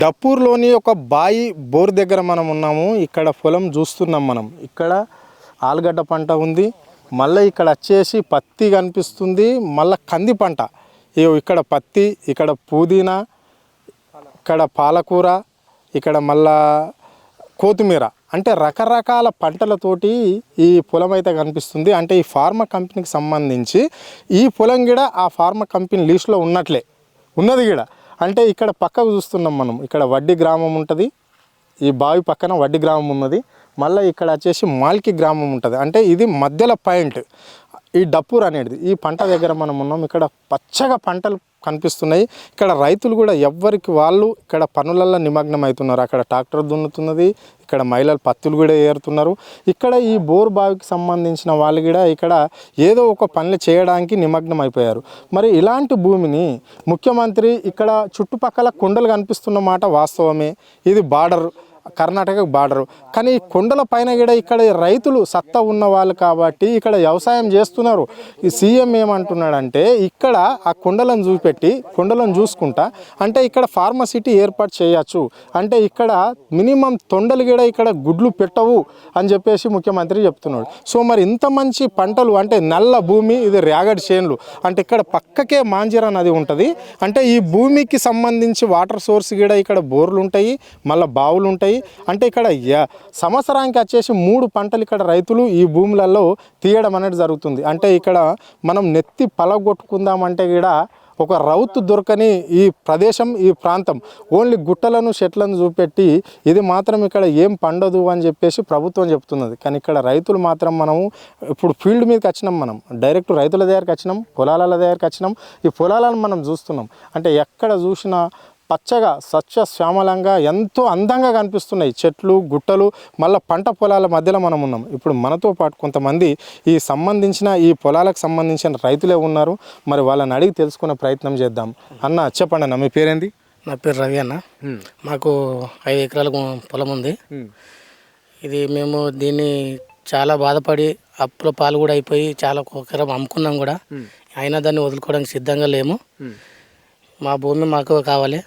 డప్పూర్లోని ఒక బాయి బోర్ దగ్గర మనం ఉన్నాము. ఇక్కడ పొలం చూస్తున్నాం మనం. ఇక్కడ ఆలుగడ్డ పంట ఉంది, మళ్ళీ ఇక్కడ వచ్చేసి పత్తి కనిపిస్తుంది, మళ్ళీ కంది పంట. ఇక్కడ పత్తి, ఇక్కడ పుదీనా, ఇక్కడ పాలకూర, ఇక్కడ మళ్ళా కొత్తిమీర, అంటే రకరకాల పంటలతోటి ఈ పొలం అయితే కనిపిస్తుంది. అంటే ఈ ఫార్మా కంపెనీకి సంబంధించి ఈ పొలం కూడా ఆ ఫార్మా కంపెనీ లిస్టులో ఉన్నట్లే ఉన్నది కూడా. అంటే ఇక్కడ పక్కకు చూస్తున్నాం మనం, ఇక్కడ వడ్డీ గ్రామం ఉంటుంది, ఈ బావి పక్కన వడ్డీ గ్రామం ఉన్నది, మళ్ళీ ఇక్కడ వచ్చేసి మాల్కి గ్రామం ఉంటుంది. అంటే ఇది మధ్యలో పాయింట్ ఈ డప్పూర్ అనేది. ఈ పంట దగ్గర మనం ఉన్నాం. ఇక్కడ పచ్చగా పంటలు కనిపిస్తున్నాయి. ఇక్కడ రైతులు కూడా ఎవ్వరికి వాళ్ళు ఇక్కడ పనులలో నిమగ్నం అవుతున్నారు. అక్కడ ట్రాక్టర్ దున్నుతున్నది, ఇక్కడ మహిళలు పత్తులు కూడా ఏరుతున్నారు. ఇక్కడ ఈ బోర్ బావికి సంబంధించిన వాళ్ళు కూడా ఇక్కడ ఏదో ఒక పనులు చేయడానికి నిమగ్నం అయిపోయారు. మరి ఇలాంటి భూమిని ముఖ్యమంత్రి ఇక్కడ చుట్టుపక్కల కొండలు కనిపిస్తున్న మాట వాస్తవమే, ఇది బార్డర్, కర్ణాటక బార్డరు. కానీ ఈ కొండల పైన కూడా ఇక్కడ రైతులు సత్తా ఉన్న వాళ్ళు కాబట్టి ఇక్కడ వ్యవసాయం చేస్తున్నారు. ఈ సీఎం ఏమంటున్నాడంటే ఇక్కడ ఆ కొండలను చూపెట్టి కొండలను చూసుకుంటా అంటే ఇక్కడ ఫార్మసిటీ ఏర్పాటు చేయొచ్చు, అంటే ఇక్కడ మినిమం తొండలు కూడా ఇక్కడ గుడ్లు పెట్టవు అని చెప్పేసి ముఖ్యమంత్రి చెప్తున్నాడు. సో మరి ఇంత మంచి పంటలు, అంటే నల్ల భూమి, ఇది రేగడి చేన్లు, అంటే ఇక్కడ పక్కకే మాంజిరా నది ఉంటుంది. అంటే ఈ భూమికి సంబంధించి వాటర్ సోర్స్ కూడా ఇక్కడ బోర్లు ఉంటాయి, మళ్ళీ బావులు ఉంటాయి. అంటే ఇక్కడ సంవత్సరానికి వచ్చేసి 3 పంటలు ఇక్కడ రైతులు ఈ భూములలో తీయడం అనేది జరుగుతుంది. అంటే ఇక్కడ మనం నెత్తి పలగొట్టుకుందామంటే కూడా ఒక రౌతు దొరకని ఈ ప్రదేశం, ఈ ప్రాంతం ఓన్లీ గుట్టలను చెట్లను చూపెట్టి ఇది మాత్రం ఇక్కడ ఏం పండదు అని చెప్పేసి ప్రభుత్వం చెప్తున్నది. కానీ ఇక్కడ రైతులు మాత్రం మనము ఇప్పుడు ఫీల్డ్ మీదకి వచ్చినాం, మనం డైరెక్ట్ రైతుల దగ్గరికి వచ్చినాం, పొలాల దగ్గరికి వచ్చినాం. ఈ పొలాలను మనం చూస్తున్నాం. అంటే ఎక్కడ చూసినా పచ్చగా సస్యశ్యామలంగా ఎంతో అందంగా కనిపిస్తున్నాయి చెట్లు, గుట్టలు, మళ్ళీ పంట పొలాల మధ్యలో మనం ఉన్నాం. ఇప్పుడు మనతో పాటు కొంతమంది ఈ సంబంధించిన ఈ పొలాలకు సంబంధించిన రైతులే ఉన్నారు. మరి వాళ్ళని అడిగి తెలుసుకునే ప్రయత్నం చేద్దాం. అన్న చెప్పండి అన్న, మీ పేరేంది? నా పేరు రవి అన్న. మాకు 5 ఎకరాల పొలం ఉంది. ఇది మేము దీన్ని చాలా బాధపడి అప్పుల పాలు కూడా అయిపోయి చాలా ఎకరం అమ్ముకున్నాం కూడా, అయినా దాన్ని వదులుకోవడానికి సిద్ధంగా లేము. మా భూమి మాకు కావాలి.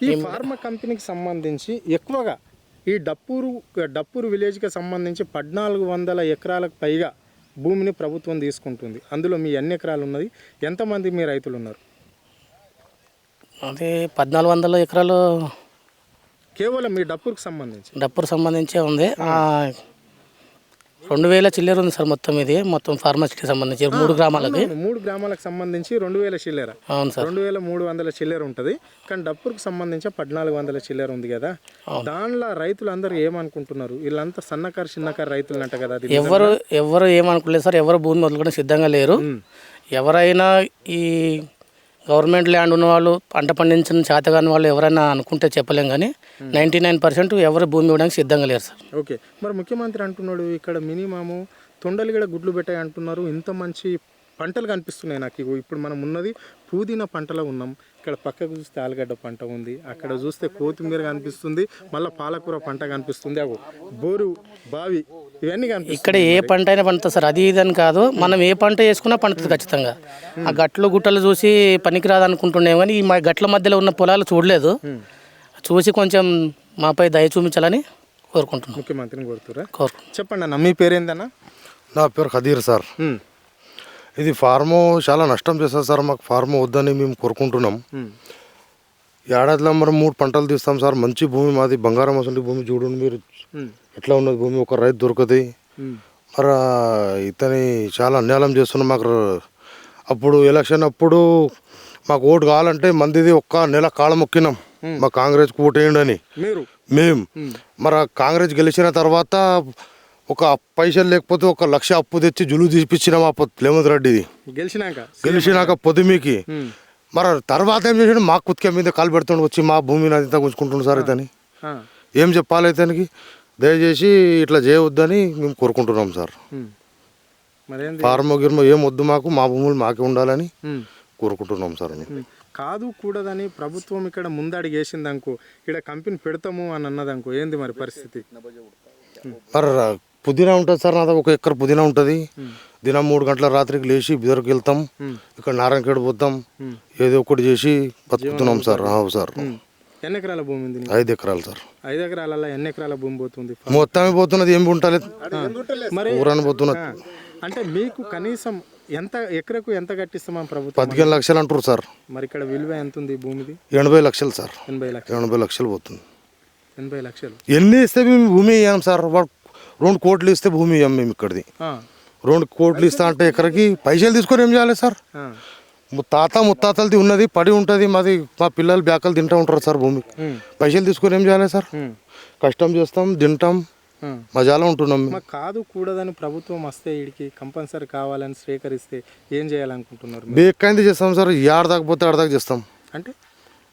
ఈ ఫార్మా కంపెనీకి సంబంధించి ఎక్కువగా ఈ డప్పూరు విలేజ్కి సంబంధించి 1400 ఎకరాలకు పైగా భూమిని ప్రభుత్వం తీసుకుంటుంది. అందులో మీ ఎన్ని ఎకరాలు ఉన్నది, ఎంతమంది మీ రైతులు ఉన్నారు? అదే 1400 ఎకరాలు కేవలం మీ డప్పూరుకు సంబంధించే ఉంది. 2000 చిల్లర ఉంది సార్ మొత్తం. ఇది మొత్తం ఫార్మసీకి సంబంధించి 3 గ్రామాలకు సంబంధించి 2000 చిల్లర. అవును సార్, 2300 చిల్లర ఉంటుంది. కానీ డప్పూరుకు సంబంధించి 1400 చిల్లర ఉంది కదా. దానిలో రైతులు అందరూ ఏమనుకుంటున్నారు? వీళ్ళంతా సన్నకారు చిన్నకారు రైతులు అంట కదా. ఎవరు ఏమనుకోలేదు సార్, ఎవరు భూమి వదులుకోవడం సిద్ధంగా లేరు. ఎవరైనా ఈ గవర్నమెంట్ ల్యాండ్ ఉన్న వాళ్ళు, పంట పండించిన చేతగాని వాళ్ళు ఎవరైనా అనుకుంటే చెప్పలేం, కానీ 99% ఎవరు భూమి ఇవ్వడానికి సిద్ధంగా లేరు సార్. ఓకే, మరి ముఖ్యమంత్రి అంటున్నాడు ఇక్కడ మినిమము తొండలు కూడా గుడ్లు పెట్టాయి అంటున్నారు. ఇంత మంచి పంటలు కనిపిస్తున్నాయి నాకు. ఇప్పుడు మనం ఉన్నది పుదీనా పంటలో ఉన్నాం. ఇక్కడ పక్కకు చూస్తే ఆలుగడ్డ పంట ఉంది, అక్కడ చూస్తే కొత్తిమీర కనిపిస్తుంది, మళ్ళీ పాలకూర పంట కనిపిస్తుంది, బోరు బావి ఇవన్నీ కనిపిస్తాయి. ఇక్కడ ఏ పంట అయినా పండుతుంది సార్, అది ఇదని కాదు. మనం ఏ పంట వేసుకున్నా పండుతుంది ఖచ్చితంగా. ఆ గట్లు గుట్టలు చూసి పనికిరాదు అనుకుంటున్నాం, కానీ ఈ మా గట్ల మధ్యలో ఉన్న పొలాలు చూడలేదు. చూసి కొంచెం మాపై దయ చూపించాలని కోరుకుంటున్నాం. ముఖ్యమంత్రిని కోరుతురా? చెప్పండి అన్న, మీ పేరేందన్న? నా పేరు ఖదీర్ సార్. ఇది ఫార్ము చాలా నష్టం చేస్తుంది సార్. మాకు ఫార్ము వద్దని మేము కోరుకుంటున్నాం. ఏడాదిలో మనం 3 పంటలు తీస్తాం సార్. మంచి భూమి మాది, బంగారం అసలు భూమి. చూడండి మీరు ఎట్లా ఉన్నది భూమి, ఒక రైతు దొరకది. మరి ఇతని చాలా అన్యాయం చేస్తున్నాం. మాకు అప్పుడు ఎలక్షన్ అప్పుడు మాకు ఓటు కావాలంటే మందిది ఒక్క నెల కాళ్ళ మొక్కినాం, మా కాంగ్రెస్కి ఓటు వేయండి అని మేము. మరి కాంగ్రెస్ గెలిచిన తర్వాత ఒక పైసలు లేకపోతే 1 లక్ష అప్పు తెచ్చి జులు తీపిచ్చినాం ఆ రేవంత్ రెడ్డిది గెలిచినాక పొద్దుమీకి. మరి తర్వాత ఏం చేసాడు, మా కుతికే మీద కాలు పెడుతుండు, వచ్చి మా భూమిని అంతా గుంజుకుంటుండు సార్. ఇతని ఏం చెప్పాలి, ఇతనికి దయచేసి ఇట్లా చేయవద్దని మేము కోరుకుంటున్నాం సార్. ఫార్మో గిర్మో ఏం వద్దు, మాకు మా భూములు మాకే ఉండాలని కోరుకుంటున్నాం సార్. కాదు కూడదని ప్రభుత్వం ఇక్కడ ముందడిగి వేసిందనుకో, ఇక్కడ కంపెనీ పెడతాము అని అన్నదనుకో, ఏంది మరి పరిస్థితి? మరి పుదీనా ఉంటుంది సార్, నాది 1 ఎకర్ పుదీనా ఉంటుంది. దినం 3 గంటల రాత్రికి లేచి బిదర్కి వెళ్తాం, ఇక్కడ నారాయణఖేడ్ పోతాం, ఏదో ఒకటి చేసి బతుకుతున్నాం సార్. సార్ ఎన్ని ఎకరాల భూమి ఉంది నీకు? 5 ఎకరాలు సార్. 5 ఎకరాలలో ఎన్ని ఎకరాల భూమి పోతుంది? మొత్తమే పోతున్నది, ఏం ఉంటలేదు, మరి ఊరని పోతున్నది. అంటే మీకు కనీసం ఎంత ఎకరకు ఎంత కట్టిస్తామని ప్రభుత్వం? 15 లక్షలు అంటారు సార్. మరి ఇక్కడ విలువ ఎంత ఉంది భూమిది? 80 లక్షలు సార్. 80 లక్షలు. 80 లక్షలు పోతుంది. 80 లక్షలు ఎన్ని ఇస్తే మేము భూమి ఇవ్వం సార్. 2 కోట్లు ఇస్తే భూమి ఇవ్వం మేము ఇక్కడిది. 2 కోట్లు ఇస్తా అంటే ఎకరకి పైసలు తీసుకొని ఏం చేయాలి సార్? ముత్తాతలది ఉన్నది పడి ఉంటుంది, మాది మా పిల్లలు బ్యాకలు తింటూ ఉంటారు సార్. భూమి పైసలు తీసుకొని ఏం చేయాలి సార్? కష్టం చేస్తాం, తింటాం, మజాలో ఉంటున్నాం. కాదు కూడదని ప్రభుత్వం వస్తే వీడికి కంపల్సరీ కావాలని స్వీకరిస్తే ఏం చేయాలనుకుంటున్నారు? బేక్కైంది చేస్తాం సార్. ఏడదాకపోతే ఆడదాకా చేస్తాం. అంటే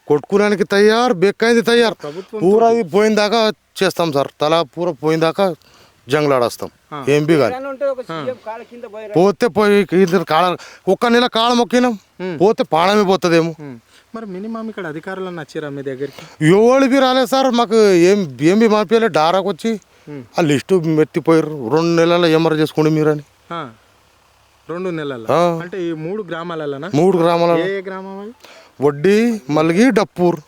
కొట్టుకోవడానికి తయారు, బేక్కైంది తయారు. పూరది పోయిన దాకా చేస్తాం సార్. తల పూర పోయిన దాకా జంగులాడేస్తాం. ఏం బి కానీ పోతే పోయి కాళ్ళ ఒక్క నెల కాళ్ళ మొక్కినాం, పోతే పాడమే పోతుందేమో. మరి మినిమం ఇక్కడ అధికారులు నచ్చిరా మీ దగ్గరికి? ఎవరు బి రాలేదు సార్. మాకు ఏం బి మాపియాలి. డారాకు వచ్చి ఆ లిస్టు మెత్తిపోయారు. 2 నెలల ఎమర చేసుకోండి మీరు అని. 2 నెలల అంటే ఈ 3 గ్రామాలలోనా? 3 గ్రామాల. ఏ గ్రామం? వడ్డీ, మల్గి, డప్పూర్.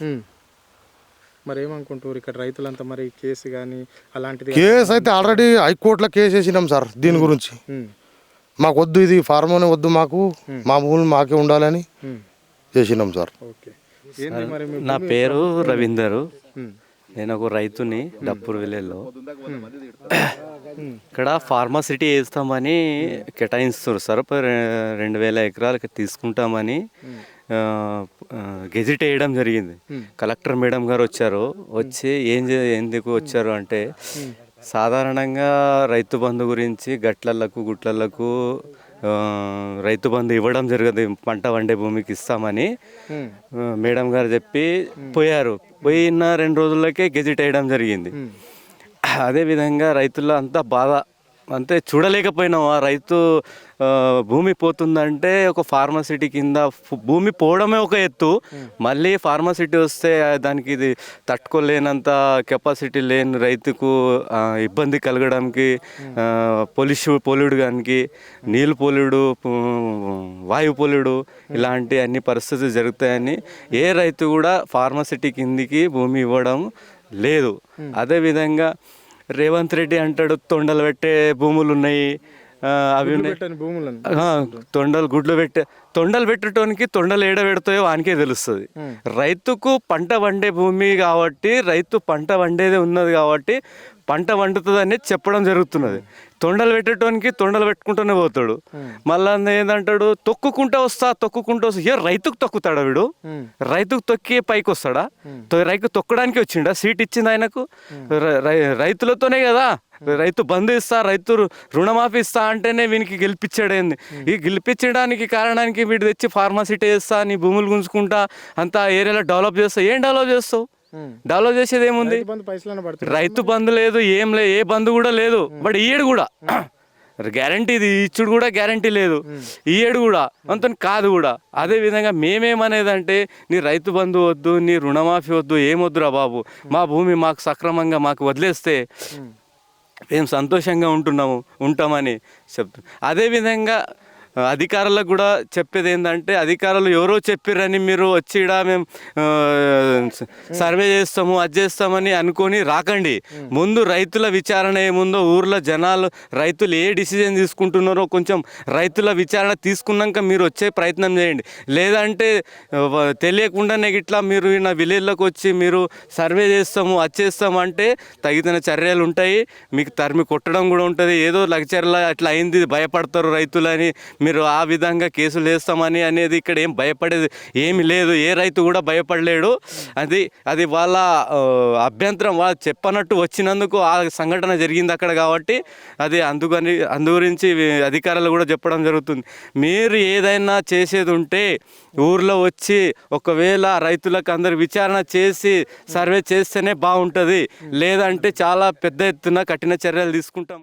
మరి ఏమనుకుంటారు ఇక్కడ రైతులంతా? మరి కేసు కానీ అలాంటిది? కేసు అయితే ఆల్రెడీ హైకోర్టులో కేసు వేసినాం సార్ దీని గురించి. మాకు వద్దు, ఇది ఫార్మోనే వద్దు, మాకు మా భూములు మాకే ఉండాలని చేసినాం సార్. ఓకే. నా పేరు రవీందరు. నేను ఒక రైతుని డప్పూర్ విలేజ్లో. ఇక్కడ ఫార్మాసిటీ వేస్తామని కేటాయిస్తారు సార్. 2000 ఎకరాలకి తీసుకుంటామని గెజిట్ వేయడం జరిగింది. కలెక్టర్ మేడం గారు వచ్చారు. వచ్చి ఎందుకు వచ్చారు అంటే, సాధారణంగా రైతు బంధు గురించి గుట్లలకు రైతు బంధు ఇవ్వడం జరగదు, పంట వండే భూమికి ఇస్తామని మేడం గారు చెప్పి పోయారు. పోయిన 2 రోజులకే గెజిట్ వేయడం జరిగింది. అదేవిధంగా రైతుల అంతా బాధ అంతే చూడలేకపోయినాం. ఆ రైతు భూమి పోతుందంటే ఒక ఫార్మాసిటీ కింద భూమి పోవడమే ఒక ఎత్తు, మళ్ళీ ఫార్మాసిటీ వస్తే దానికి ఇది తట్టుకోలేనంత కెపాసిటీ లేని రైతుకు ఇబ్బంది కలగడానికి, పొల్యూడు కానీ నీళ్ళు పొల్యూడు, వాయు పొల్యూడు ఇలాంటి అన్ని పరిస్థితులు జరుగుతాయని ఏ రైతు కూడా ఫార్మాసిటీ కిందికి భూమి ఇవ్వడం లేదు. అదేవిధంగా రేవంత్ రెడ్డి అంటాడు తొండలు పెట్టే భూములు ఉన్నాయి, అవి తొండలు పెట్టడానికి తొండలు ఏడ పెడతాయో వానికే తెలుస్తుంది. రైతుకు పంట వండే భూమి కాబట్టి, రైతు పంట వండేదే ఉన్నది కాబట్టి పంట వండుతుంది అనేది చెప్పడం జరుగుతున్నది. తొండలు పెట్టడానికి తొండలు పెట్టుకుంటూనే పోతాడు. మళ్ళా ఏంటంటాడు తొక్కుకుంటూ వస్తా. ఏ రైతుకు తొక్కుతాడా వీడు? రైతుకు తొక్కి పైకి వస్తాడా? రైతు తొక్కడానికి వచ్చిండా? సీట్ ఇచ్చింది ఆయనకు? రైతులతోనే కదా రైతు బంధు ఇస్తా, రైతు రుణమాఫీ ఇస్తా అంటేనే వీనికి గెలిపించాడేంది. ఈ గెలిపించడానికి కారణానికి వీడు తెచ్చి ఫార్మాసిటీ వేస్తా, నీ భూములు గుంజుకుంటా, అంతా ఏరియాలో డెవలప్ చేస్తా. ఏం డెవలప్ చేస్తావు? డెవలప్ చేసేది ఏముంది? రైతు బంధు లేదు, ఏం లేదు, ఏ బంధు కూడా లేదు. బట్ ఈయేడు కూడా గ్యారంటీ, ఇది ఇచ్చుడు కూడా గ్యారంటీ లేదు. ఈయేడు కూడా అంత కాదు కూడా. అదేవిధంగా మేమేమనేదంటే, నీ రైతు బంధు వద్దు, నీ రుణమాఫీ వద్దు, ఏమొద్దురా బాబు, మా భూమి మాకు సక్రమంగా మాకు వదిలేస్తే మేము సంతోషంగా ఉంటామని చెప్తాం. అదేవిధంగా అధికారులకు కూడా చెప్పేది ఏంటంటే, అధికారులు ఎవరో చెప్పిరని మీరు వచ్చి ఇక్కడ మేము సర్వే చేస్తాము అది చేస్తామని అనుకొని రాకండి. ముందు రైతుల విచారణ ఏముందో, ఊర్లో జనాలు రైతులు ఏ డిసిజన్ తీసుకుంటున్నారో కొంచెం రైతుల విచారణ తీసుకున్నాక మీరు వచ్చే ప్రయత్నం చేయండి. లేదంటే తెలియకుండానే ఇట్లా మీరు నా విలేజ్లోకి వచ్చి మీరు సర్వే చేస్తాము అది చేస్తాము అంటే తగిన చర్యలు ఉంటాయి. మీకు తరిమి కొట్టడం కూడా ఉంటుంది. ఏదో లగ్చర్లా అట్లా అయింది భయపడతారు రైతులని మీరు ఆ విధంగా కేసులు వేస్తామని అనేది ఇక్కడ ఏం భయపడేది ఏమి లేదు. ఏ రైతు కూడా భయపడలేడు. అది వాళ్ళ అభ్యంతరం, వాళ్ళు చెప్పనట్టు వచ్చినందుకు ఆ సంఘటన జరిగింది అక్కడ కాబట్టి అందు గురించి అధికారులు కూడా చెప్పడం జరుగుతుంది. మీరు ఏదైనా చేసేది ఉంటే ఊర్లో వచ్చి ఒకవేళ రైతులకు అందరు విచారణ చేసి సర్వే చేస్తేనే బాగుంటుంది. లేదంటే చాలా పెద్ద ఎత్తున కఠిన చర్యలు తీసుకుంటాం.